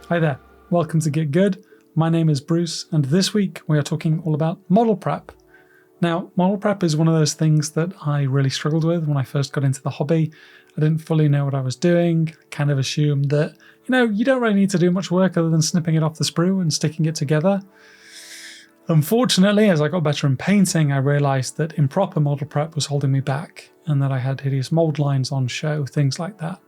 Hi there, welcome to Get Good. My name is Bruce, and this week we are talking all about model prep. Now, model prep is one of those things that I really struggled with when I first got into the hobby. I didn't fully know what I was doing, kind of assumed that, you don't really need to do much work other than snipping it off the sprue and sticking it together. Unfortunately, as I got better in painting, I realized that improper model prep was holding me back, and that I had hideous mold lines on show, things like that.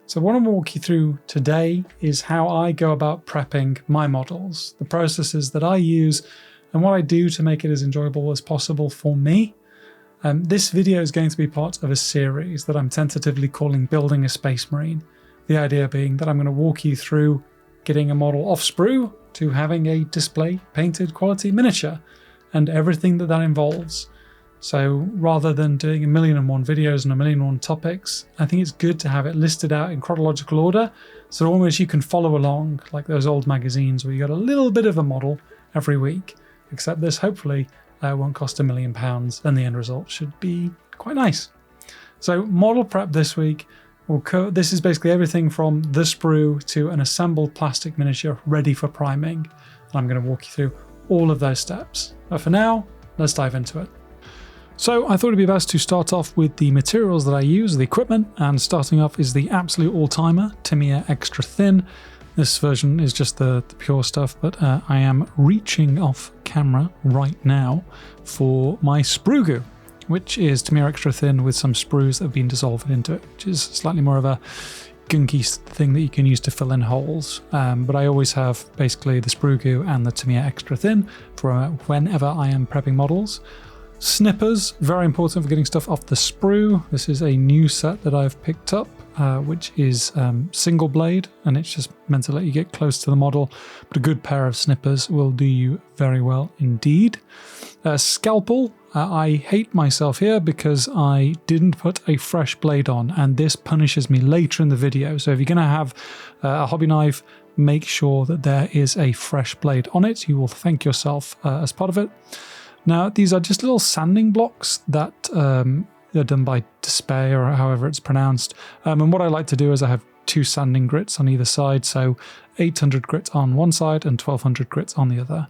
So what I'm going to walk you through today is how I go about prepping my models, the processes that I use, and what I do to make it as enjoyable as possible for me. This video is going to be part of a series that I'm tentatively calling Building a Space Marine. The idea being that I'm going to walk you through getting a model off sprue to having a display painted quality miniature and everything that involves. So rather than doing 1,000,001 videos and 1,000,001 topics, I think it's good to have it listed out in chronological order, so almost you can follow along like those old magazines where you got a little bit of a model every week, except this hopefully won't cost £1 million and the end result should be quite nice. So model prep this week, this is basically everything from the sprue to an assembled plastic miniature ready for priming. And I'm going to walk you through all of those steps. But for now, let's dive into it. So I thought it'd be best to start off with the materials that I use, the equipment, and starting off is the absolute all-timer, Tamiya Extra Thin. This version is just the pure stuff, but I am reaching off camera right now for my sprue goo, which is Tamiya Extra Thin with some sprues that have been dissolved into it, which is slightly more of a gunky thing that you can use to fill in holes. But I always have basically the sprue goo and the Tamiya Extra Thin for whenever I am prepping models. Snippers, very important for getting stuff off the sprue. This is a new set that I've picked up, which is single blade, and it's just meant to let you get close to the model, but a good pair of snippers will do you very well indeed. Scalpel, I hate myself here because I didn't put a fresh blade on, and this punishes me later in the video. So if you're going to have a hobby knife, make sure that there is a fresh blade on it. You will thank yourself as part of it. Now, these are just little sanding blocks that they're done by Despair, or however it's pronounced. And what I like to do is I have 2 sanding grits on either side, so 800 grit on one side and 1200 grit on the other,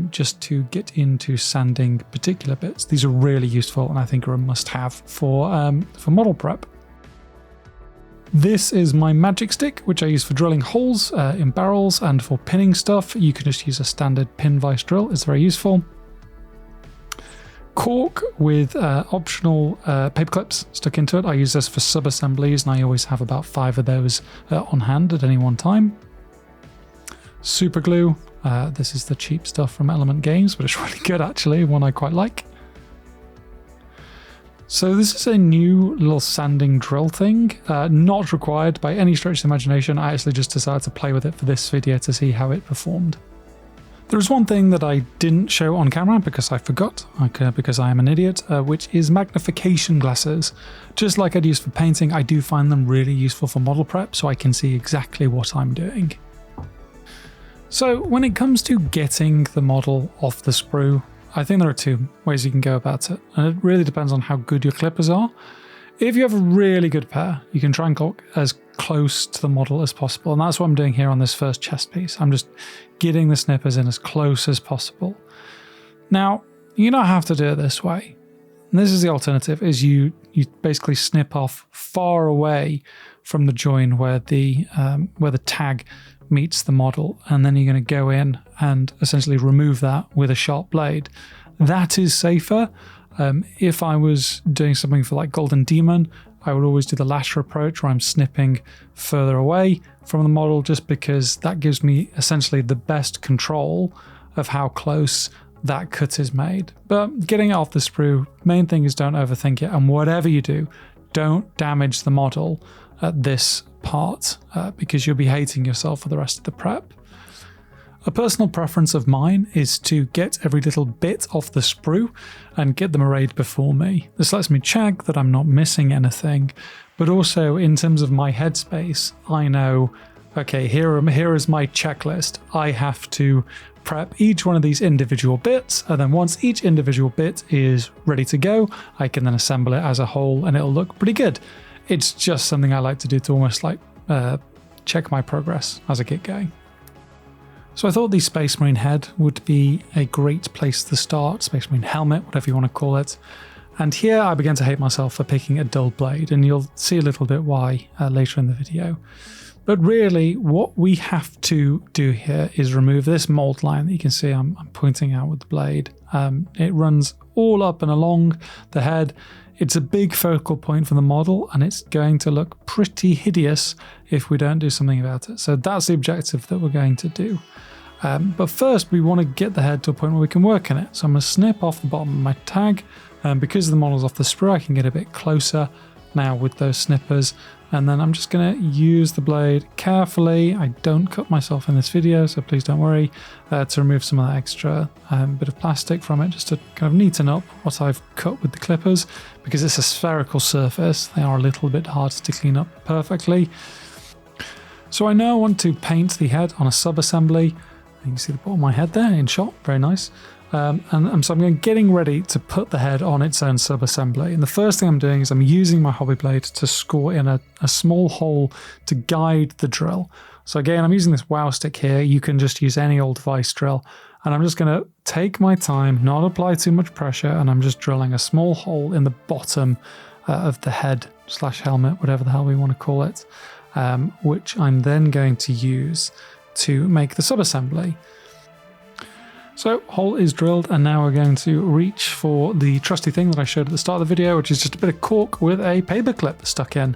just to get into sanding particular bits. These are really useful and I think are a must-have for model prep. This is my magic stick, which I use for drilling holes in barrels and for pinning stuff. You can just use a standard pin vise drill, it's very useful. Cork with optional paper clips stuck into it. I use this for sub-assemblies and I always have about 5 of those on hand at any one time. Super glue. This is the cheap stuff from Element Games, but it's really good actually, one I quite like. So this is a new little sanding drill thing, not required by any stretch of the imagination. I actually just decided to play with it for this video to see how it performed. There is one thing that I didn't show on camera because I forgot, because I am an idiot, which is magnification glasses. Just like I'd use for painting, I do find them really useful for model prep so I can see exactly what I'm doing. So when it comes to getting the model off the sprue, I think there are 2 ways you can go about it, and it really depends on how good your clippers are. If you have a really good pair, you can try and get as close to the model as possible, and that's what I'm doing here on this first chest piece. I'm just getting the snippers in as close as possible. Now, you don't have to do it this way. And this is the alternative, is you basically snip off far away from the join where the tag meets the model, and then you're going to go in and essentially remove that with a sharp blade. That is safer. If I was doing something for like Golden Demon, I would always do the latter approach where I'm snipping further away from the model, just because that gives me essentially the best control of how close that cut is made. But getting it off the sprue, main thing is don't overthink it, and whatever you do, don't damage the model at this part because you'll be hating yourself for the rest of the prep. A personal preference of mine is to get every little bit off the sprue and get them arrayed before me. This lets me check that I'm not missing anything, but also in terms of my headspace, I know, okay, here is my checklist. I have to prep each one of these individual bits, and then once each individual bit is ready to go, I can then assemble it as a whole and it'll look pretty good. It's just something I like to do to almost like check my progress as I get going. So I thought the Space Marine head would be a great place to start, Space Marine helmet, whatever you want to call it. And here I began to hate myself for picking a dull blade, and you'll see a little bit why later in the video. But really, what we have to do here is remove this mold line that you can see I'm pointing out with the blade. It runs all up and along the head. It's a big focal point for the model, and it's going to look pretty hideous if we don't do something about it. So that's the objective that we're going to do. But first, we want to get the head to a point where we can work in it. So I'm going to snip off the bottom of my tag. Because the model's off the sprue, I can get a bit closer now with those snippers. And then I'm just going to use the blade carefully. I don't cut myself in this video, so please don't worry, to remove some of that extra bit of plastic from it, just to kind of neaten up what I've cut with the clippers. Because it's a spherical surface, they are a little bit hard to clean up perfectly. So I now want to paint the head on a sub-assembly. You can see the bottom of my head there in shot, very nice. And so I'm getting ready to put the head on its own sub-assembly. And the first thing I'm doing is I'm using my hobby blade to score in a small hole to guide the drill. So again, I'm using this wow stick here. You can just use any old vice drill. And I'm just going to take my time, not apply too much pressure, and I'm just drilling a small hole in the bottom of the head / helmet, whatever the hell we want to call it, which I'm then going to use to make the sub-assembly. So hole is drilled, and now we're going to reach for the trusty thing that I showed at the start of the video, which is just a bit of cork with a paper clip stuck in.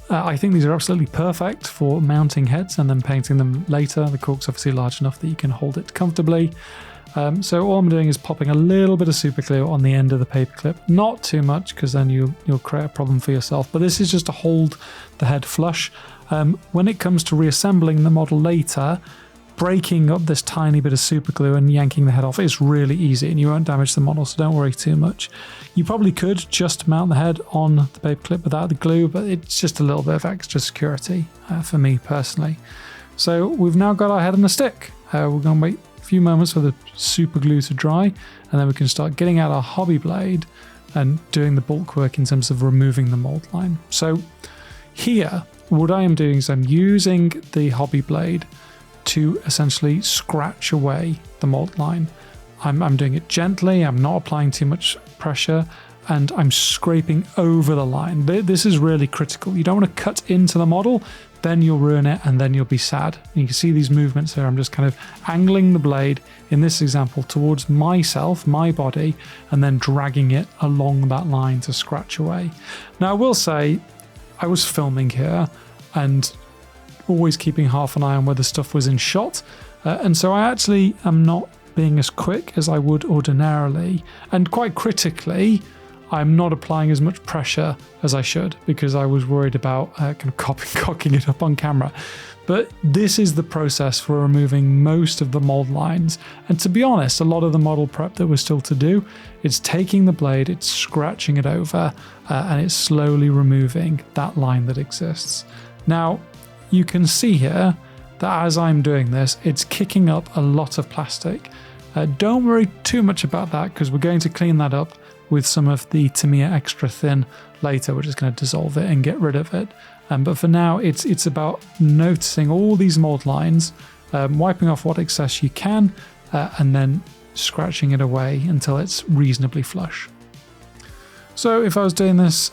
I think these are absolutely perfect for mounting heads and then painting them later. The cork's obviously large enough that you can hold it comfortably. So all I'm doing is popping a little bit of super glue on the end of the paper clip. Not too much, because then you'll create a problem for yourself. But this is just to hold the head flush. When it comes to reassembling the model later, breaking up this tiny bit of super glue and yanking the head off is really easy, and you won't damage the model, so don't worry too much. You probably could just mount the head on the paper clip without the glue, but it's just a little bit of extra security for me personally. So we've now got our head on a stick. We're going to wait a few moments for the super glue to dry, and then we can start getting out our hobby blade and doing the bulk work in terms of removing the mold line. So here, what I am doing is I'm using the hobby blade to essentially scratch away the mold line. I'm doing it gently, I'm not applying too much pressure, and I'm scraping over the line. This is really critical. You don't want to cut into the model, then you'll ruin it, and then you'll be sad. And you can see these movements here. I'm just kind of angling the blade, in this example, towards myself, my body, and then dragging it along that line to scratch away. Now, I will say, I was filming here, and always keeping half an eye on whether stuff was in shot, and so I actually am not being as quick as I would ordinarily, and quite critically, I'm not applying as much pressure as I should, because I was worried about kind of cocking it up on camera. But this is the process for removing most of the mold lines, and to be honest, a lot of the model prep that was still to do, it's taking the blade, it's scratching it over, and it's slowly removing that line that exists. Now, you can see here that as I'm doing this, it's kicking up a lot of plastic. Don't worry too much about that, because we're going to clean that up with some of the Tamiya Extra Thin later. We're just going to dissolve it and get rid of it. But for now, it's about noticing all these mold lines, wiping off what excess you can, and then scratching it away until it's reasonably flush. So if I was doing this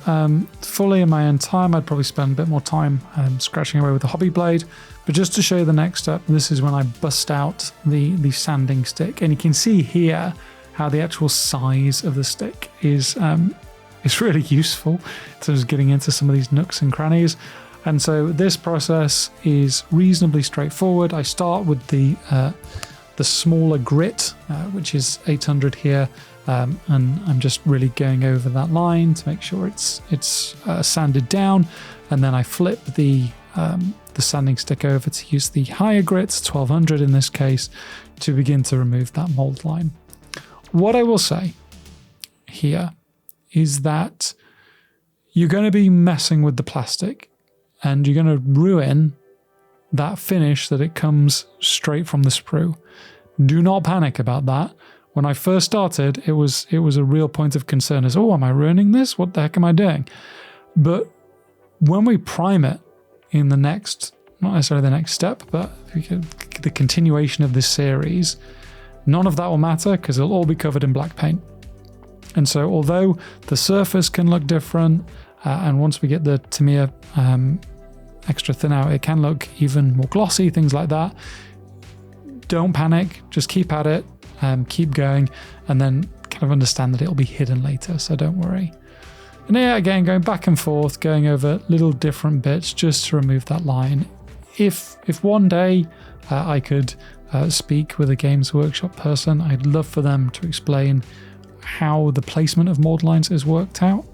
fully in my own time, I'd probably spend a bit more time scratching away with the hobby blade. But just to show you the next step, this is when I bust out the sanding stick. And you can see here how the actual size of the stick is really useful in terms of getting into some of these nooks and crannies. And so this process is reasonably straightforward. I start with the smaller grit, which is 800 here. And I'm just really going over that line to make sure it's sanded down, and then I flip the sanding stick over to use the higher grits, 1200 in this case, to begin to remove that mold line. What I will say here is that you're going to be messing with the plastic, and you're going to ruin that finish that it comes straight from the sprue. Do not panic about that. When I first started, it was a real point of concern as, oh, am I ruining this? What the heck am I doing? But when we prime it in the next not necessarily the next step, but the continuation of this series, none of that will matter because it'll all be covered in black paint. And so although the surface can look different, and once we get the Tamiya extra thin out, it can look even more glossy, things like that. Don't panic, just keep at it, keep going, and then kind of understand that it'll be hidden later, so don't worry. And yeah, again, going back and forth, going over little different bits just to remove that line. If one day I could speak with a Games Workshop person, I'd love for them to explain how the placement of mold lines is worked out,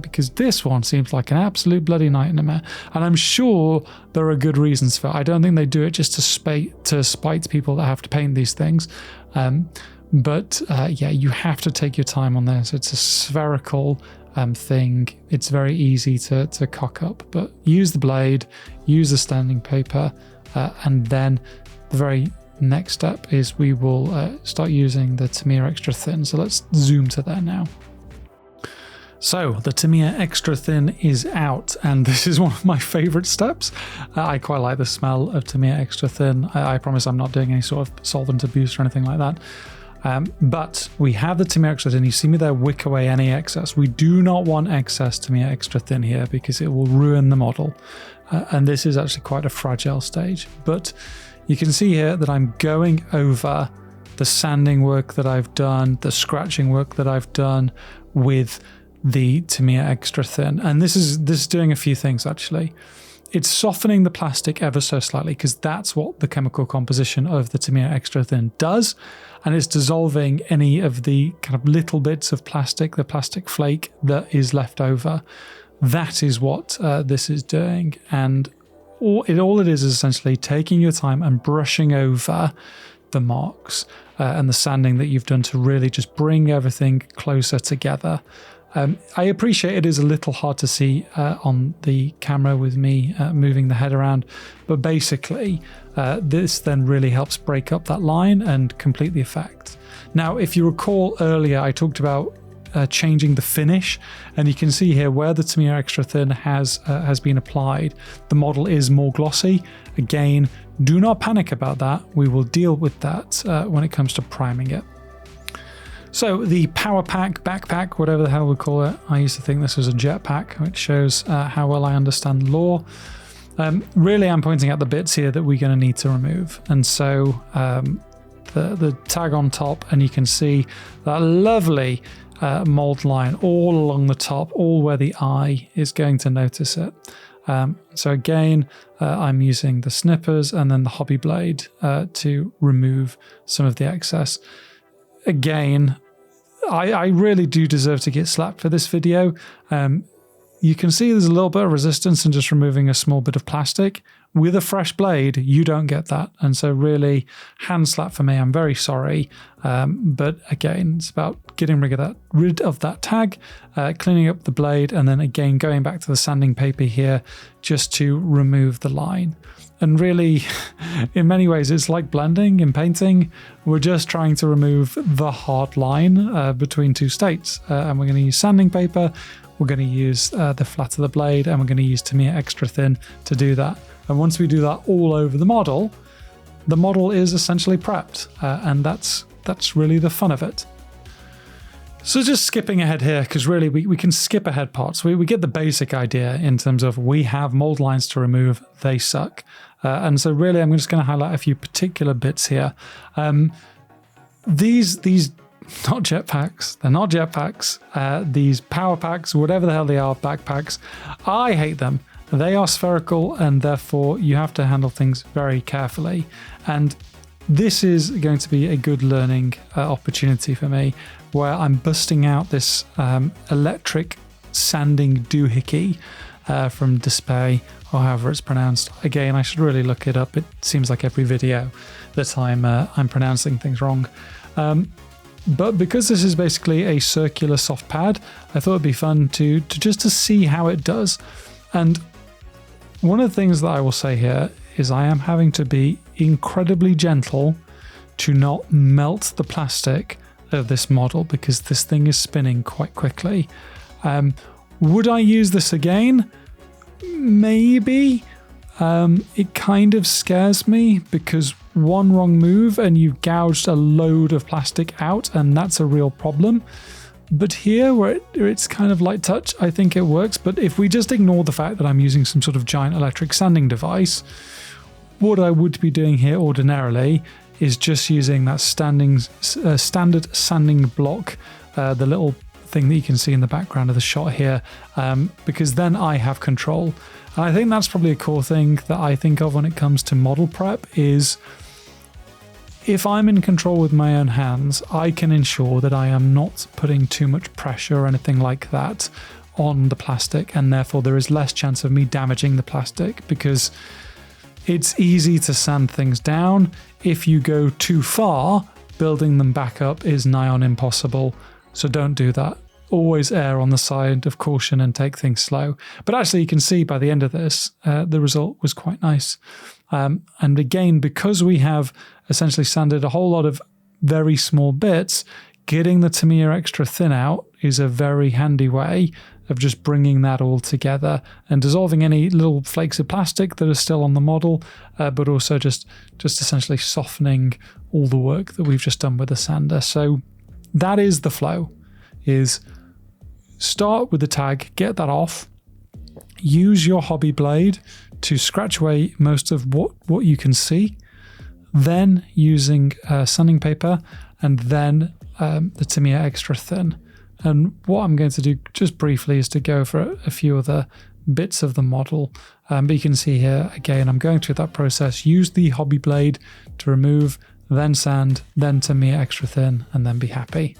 because this one seems like an absolute bloody nightmare, and I'm sure there are good reasons for it. I don't think they do it just to spite people that have to paint these things, but yeah, you have to take your time on this. It's a spherical thing. It's very easy to cock up, but use the blade, use the standing paper, and then the very next step is we will start using the Tamiya extra thin. So let's zoom to there now. So the Tamiya extra thin is out, and this is one of my favorite steps. I quite like the smell of Tamiya extra thin. I promise I'm not doing any sort of solvent abuse or anything like that. But we have the Tamiya extra thin. You see me there wick away any excess. We do not want excess Tamiya extra thin here because it will ruin the model. And this is actually quite a fragile stage. But you can see here that I'm going over the sanding work that I've done, the scratching work that I've done with the Tamiya extra thin. And this is doing a few things actually. It's softening the plastic ever so slightly because that's what the chemical composition of the Tamiya extra thin does. And it's dissolving any of the kind of little bits of plastic, the plastic flake that is left over. That is what this is doing. And all it is essentially taking your time and brushing over the marks and the sanding that you've done to really just bring everything closer together. I appreciate it is a little hard to see on the camera with me moving the head around, but basically this then really helps break up that line and complete the effect. Now, if you recall earlier, I talked about changing the finish, and you can see here where the Tamiya extra thin has been applied, the model is more glossy. Again, do not panic about that. We will deal with that when it comes to priming it. So the power pack, backpack, whatever the hell we call it, I used to think this was a jetpack, which shows how well I understand lore. Really, I'm pointing out the bits here that we're going to need to remove. And so the tag on top, and you can see that lovely mold line all along the top, all where the eye is going to notice it. So again, I'm using the snippers and then the hobby blade to remove some of the excess. Again, I really do deserve to get slapped for this video. You can see there's a little bit of resistance in just removing a small bit of plastic. With a fresh blade, you don't get that. And so really, hand slap for me, I'm very sorry. But again, it's about getting rid of that tag, cleaning up the blade, and then again, going back to the sanding paper here just to remove the line. And really, in many ways, it's like blending in painting. We're just trying to remove the hard line between two states. And we're going to use sanding paper, we're going to use the flat of the blade, and we're going to use Tamiya extra thin to do that. And once we do that all over the model is essentially prepped. And that's really the fun of it. So just skipping ahead here, because really we can skip ahead parts. We get the basic idea in terms of we have mold lines to remove, they suck. And so really I'm just going to highlight a few particular bits here. These not jetpacks, they're not jetpacks. These power packs, whatever the hell they are, backpacks, I hate them. They are spherical, and therefore you have to handle things very carefully. And this is going to be a good learning opportunity for me, where I'm busting out this electric sanding doohickey from Display, or however it's pronounced. Again, I should really look it up. It seems like every video that I'm pronouncing things wrong. But because this is basically a circular soft pad, I thought it'd be fun to just to see how it does. And one of the things that I will say here is I am having to be incredibly gentle to not melt the plastic of this model, because this thing is spinning quite quickly. Would I use this again? Maybe. it kind of scares me, because one wrong move and you've gouged a load of plastic out, and that's a real problem. But here, where it's kind of light touch, I think it works. But if we just ignore the fact that I'm using some sort of giant electric sanding device, what I would be doing here ordinarily is just using that standard sanding block, the little thing that you can see in the background of the shot here, because then I have control. And I think that's probably a core thing that I think of when it comes to model prep is, if I'm in control with my own hands, I can ensure that I am not putting too much pressure or anything like that on the plastic, and therefore there is less chance of me damaging the plastic, because it's easy to sand things down. If you go too far, building them back up is nigh on impossible, so don't do that. Always err on the side of caution and take things slow. But actually, you can see by the end of this, the result was quite nice. And again, because we have essentially sanded a whole lot of very small bits, getting the Tamiya extra thin out is a very handy way of just bringing that all together and dissolving any little flakes of plastic that are still on the model, but also just essentially softening all the work that we've just done with the sander. So that is the flow, is start with the tag, get that off, use your hobby blade to scratch away most of what you can see, then using sanding paper, and then the Tamiya extra thin. And what I'm going to do just briefly is to go for a few other bits of the model, but you can see here again I'm going through that process. Use the hobby blade to remove, then sand, then Tamiya extra thin, and then be happy.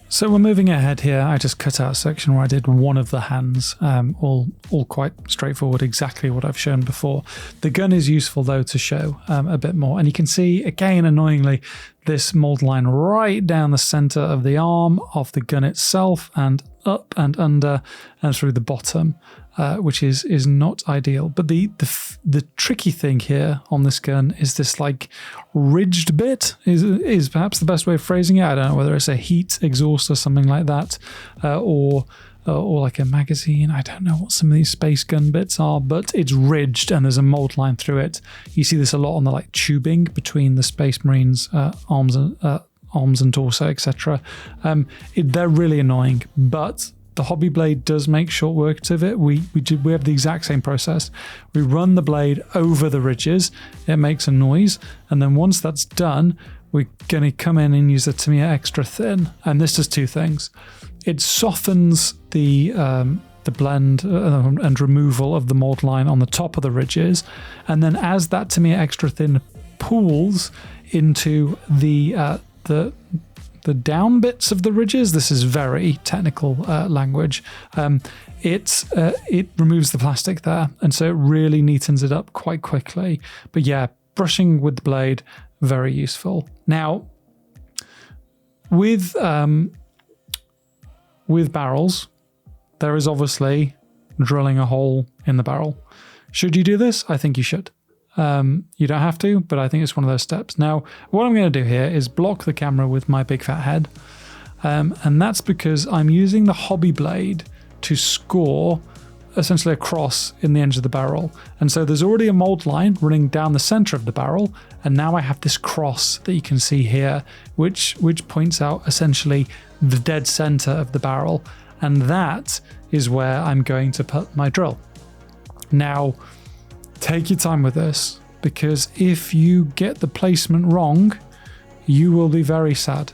So we're moving ahead here. I just cut out a section where I did one of the hands, all quite straightforward, exactly what I've shown before. The gun is useful though to show a bit more, and you can see again annoyingly this mold line right down the center of the arm of the gun itself, and up and under and through the bottom, which is not ideal. But the tricky thing here on this gun is this like ridged bit is perhaps the best way of phrasing it. I don't know whether it's a heat exhaust or something like that, or like a magazine. I don't know what some of these space gun bits are, but it's ridged and there's a mold line through it. You see this a lot on the like tubing between the Space Marines arms and torso, etc. They're really annoying, but the hobby blade does make short work of it. We have the exact same process. We run the blade over the ridges, it makes a noise, and then once that's done, we're going to come in and use the Tamiya extra thin, and this does two things. It softens the blend and removal of the mold line on the top of the ridges, and then as that Tamiya extra thin pools into the down bits of the ridges, this is very technical language, it removes the plastic there, and so it really neatens it up quite quickly. But yeah, brushing with the blade, very useful. Now with barrels, there is obviously drilling a hole in the barrel. Should you do this? I think you should. You don't have to, but I think it's one of those steps. Now, what I'm going to do here is block the camera with my big fat head, and that's because I'm using the hobby blade to score essentially a cross in the edge of the barrel. And so there's already a mold line running down the center of the barrel, and now I have this cross that you can see here, which points out essentially the dead center of the barrel, and that is where I'm going to put my drill. Now, take your time with this, because if you get the placement wrong, you will be very sad.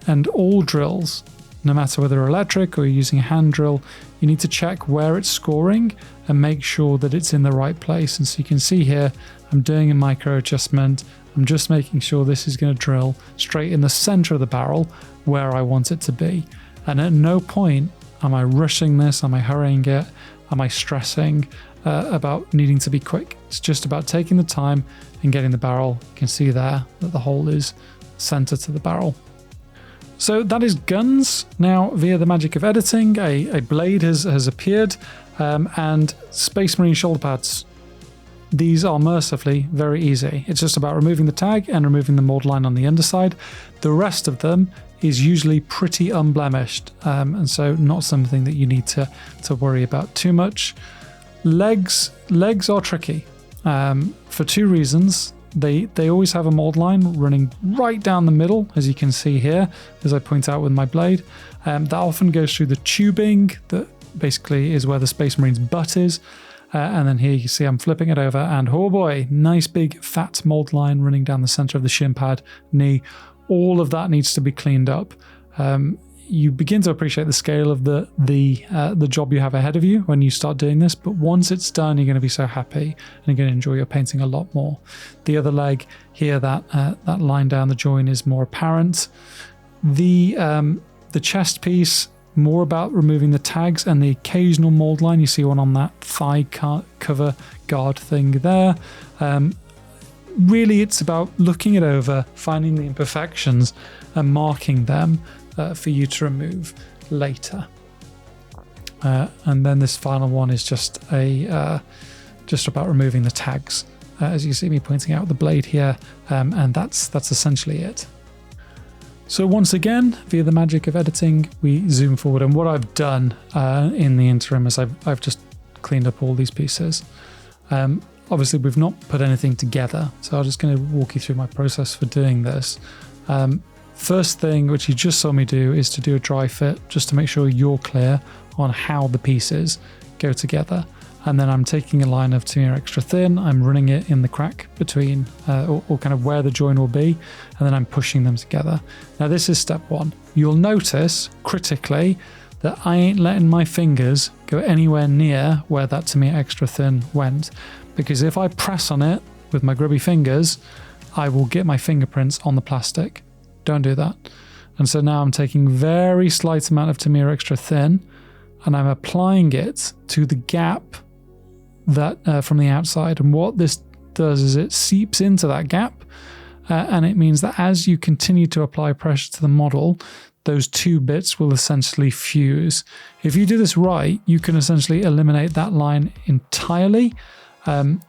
And all drills, no matter whether electric or you're using a hand drill, you need to check where it's scoring and make sure that it's in the right place. And so you can see here, I'm doing a micro adjustment. I'm just making sure this is going to drill straight in the center of the barrel where I want it to be. And at no point am I rushing this, am I hurrying it, am I stressing about needing to be quick. It's just about taking the time and getting the barrel. You can see there that the hole is center to the barrel. So that is guns. Now, via the magic of editing, a blade has appeared, and Space Marine shoulder pads. These are mercifully very easy. It's just about removing the tag and removing the mold line on the underside. The rest of them is usually pretty unblemished, and so not something that you need to worry about too much. Legs are tricky. for two reasons. They always have a mold line running right down the middle, as you can see here, as I point out with my blade. That often goes through the tubing that basically is where the Space Marine's butt is. And then here you can see I'm flipping it over, and oh boy, nice big fat mold line running down the center of the shin pad, knee. All of that needs to be cleaned up. You begin to appreciate the scale of the job you have ahead of you when you start doing this, but once it's done, you're going to be so happy and you're going to enjoy your painting a lot more. The other leg here, that line down the join is more apparent. The chest piece, more about removing the tags and the occasional mold line. You see one on that thigh cover guard thing there. Really, it's about looking it over, finding the imperfections and marking them for you to remove later. And then this final one is just about removing the tags, as you see me pointing out the blade here, and that's essentially it. So once again, via the magic of editing, we zoom forward, and what I've done in the interim is I've just cleaned up all these pieces. Obviously, we've not put anything together, so I'm just going to walk you through my process for doing this. First thing, which you just saw me do, is to do a dry fit, just to make sure you're clear on how the pieces go together. And then I'm taking a line of Tamiya extra thin, I'm running it in the crack between, or kind of where the join will be, and then I'm pushing them together. Now this is step one. You'll notice, critically, that I ain't letting my fingers go anywhere near where that Tamiya extra thin went, because if I press on it with my grubby fingers, I will get my fingerprints on the plastic. Don't do that. And so now I'm taking very slight amount of Tamiya extra thin, and I'm applying it to the gap that from the outside. And what this does is it seeps into that gap, and it means that as you continue to apply pressure to the model, those two bits will essentially fuse. If you do this right, you can essentially eliminate that line entirely, and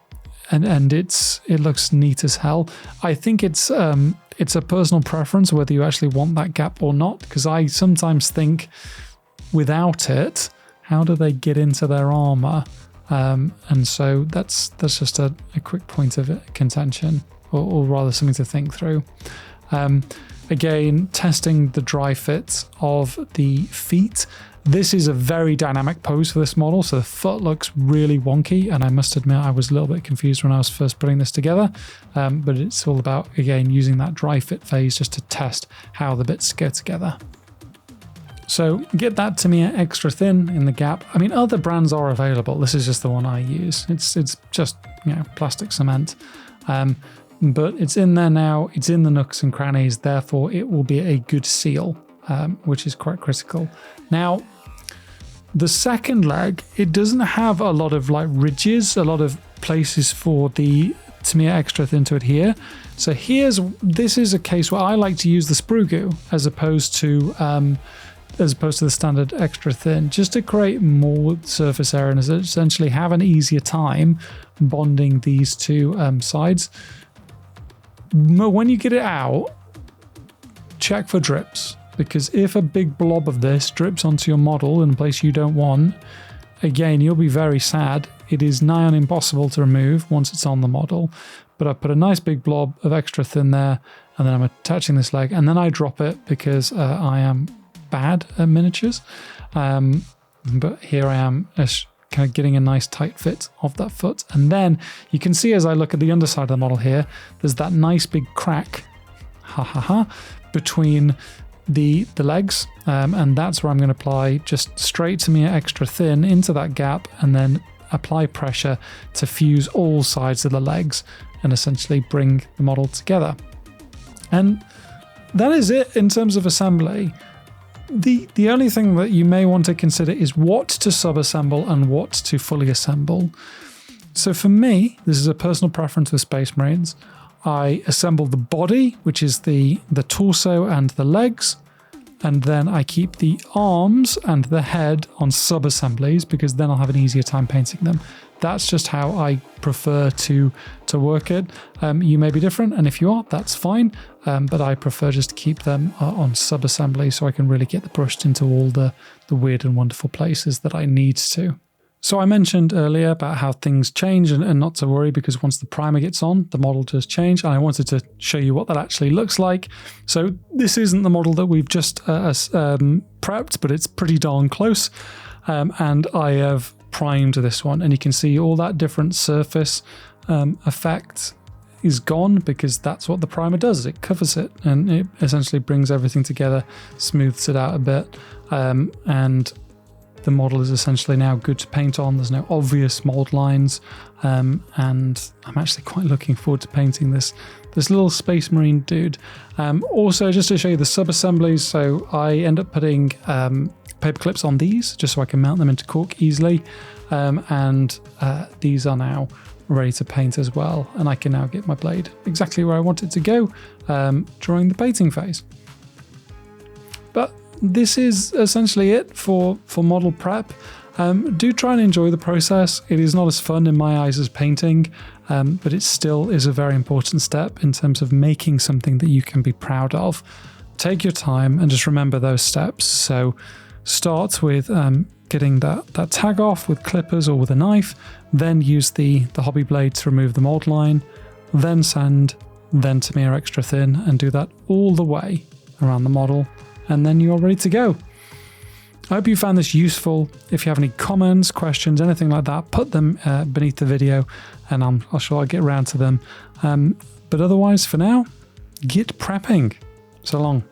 it looks neat as hell. I think it's a personal preference whether you actually want that gap or not, because I sometimes think without it, how do they get into their armor? And so that's just a quick point of contention, or rather something to think through. Again, testing the dry fit of the feet. This is a very dynamic pose for this model, so the foot looks really wonky, and I must admit I was a little bit confused when I was first putting this together, but it's all about, again, using that dry fit phase just to test how the bits go together. So get that Tamiya extra thin in the gap. I mean, other brands are available. This is just the one I use. It's just, plastic cement. But it's in there now. It's in the nooks and crannies. Therefore, it will be a good seal, which is quite critical. Now, the second leg, it doesn't have a lot of ridges, a lot of places for the Tamiya extra thin to adhere. So this is a case where I like to use the sprue goo as opposed to the standard extra thin, just to create more surface area and essentially have an easier time bonding these two sides. When you get it out, check for drips, because if a big blob of this drips onto your model in a place you don't want, again, you'll be very sad. It is nigh on impossible to remove once it's on the model. But I put a nice big blob of extra thin there, and then I'm attaching this leg, and then I drop it because I am bad at miniatures. But here I am kind of getting a nice tight fit of that foot. And then you can see as I look at the underside of the model here, there's that nice big crack, between the legs, and that's where I'm going to apply just straight Tamiya extra thin into that gap, and then apply pressure to fuse all sides of the legs and essentially bring the model together. And that is it in terms of assembly. The only thing that you may want to consider is what to sub-assemble and what to fully assemble. So for me, this is a personal preference with Space Marines. I assemble the body, which is the torso and the legs, and then I keep the arms and the head on sub-assemblies, because then I'll have an easier time painting them. That's just how I prefer to work it. You may be different, and if you are, that's fine, but I prefer just to keep them on sub-assembly so I can really get the brush into all the weird and wonderful places that I need to. So I mentioned earlier about how things change and not to worry, because once the primer gets on, the model does change. And I wanted to show you what that actually looks like. So this isn't the model that we've just prepped, but it's pretty darn close. And I have primed this one, and you can see all that different surface effect is gone, because that's what the primer does. It covers it and it essentially brings everything together, smooths it out a bit, and the model is essentially now good to paint on. There's no obvious mold lines, and I'm actually quite looking forward to painting this little Space Marine dude. Also, just to show you the sub-assemblies, so I end up putting paper clips on these just so I can mount them into cork easily, and these are now ready to paint as well, and I can now get my blade exactly where I want it to go during the painting phase. But this is essentially it for model prep. Do try and enjoy the process. It is not as fun in my eyes as painting, but it still is a very important step in terms of making something that you can be proud of. Take your time and just remember those steps. So start with getting that tag off with clippers or with a knife, then use the hobby blade to remove the mold line, then sand, then Tamiya extra thin, and do that all the way around the model, and then you're ready to go. I hope you found this useful. If you have any comments, questions, anything like that, put them beneath the video, and I'm sure I'll get around to them. But otherwise, for now, get prepping. So long.